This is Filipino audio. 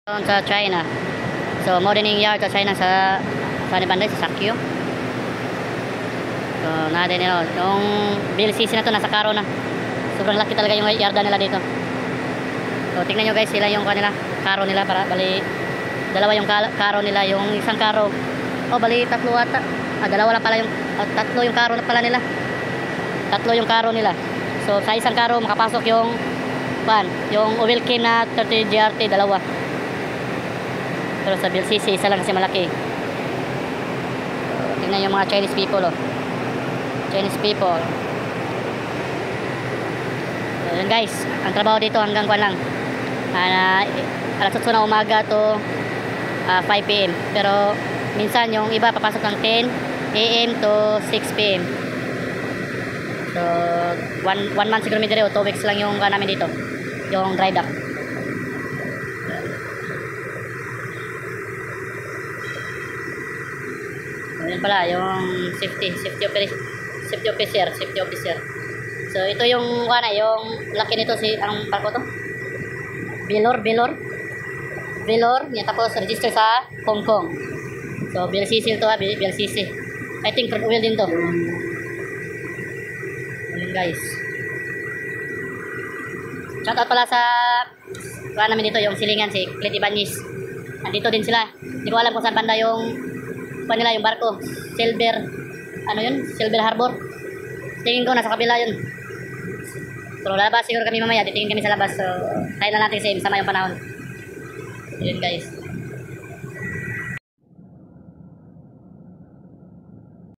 Sa China. So, modeling yard sa China sa Banday, sa Sakyo. So, natin nila. Yung BLCC na to, nasa karo na. Sobrang laki talaga yung yarda nila dito. So, tingnan nyo guys, sila yung kanila, karo nila. Bali, dalawa yung karo nila. Yung isang karo, bali, tatlo ata. Dalawa lang pala yung, tatlo yung karo pala nila. Tatlo yung karo nila. So, sa isang karo, makapasok yung, yung oil can na 30 GRT, dalawa. Pero sa BLCC, isa lang kasi malaki. Tingnan yung mga Chinese people, Chinese people. So, yun guys, ang trabaho dito hanggang kwan lang. Alas 8 na umaga to 5 PM. Pero minsan yung iba papasok ng 10 AM to 6 PM. So, one month siguro medyo 2 weeks lang yung namin dito. Yung dry dock. Yun pala, yung safety officer. So, ito yung, yung laki nito, ang parko to? Velor, yan, tapos register sa Hong Kong. So, BLCC ito, BLCC. I think crude oil din to. Yun guys. Shoutout pala sa, namin dito, yung silingan, si Clint Ibanez. Nandito din sila. Hindi ko alam kung saan banda yung nila yung barko, Silver Harbor. Tingin ko nasa kabila yun. So lalabas siguro kami mamaya, titingin kami sa labas. So tayo na natin sama yung panahon. Yun guys.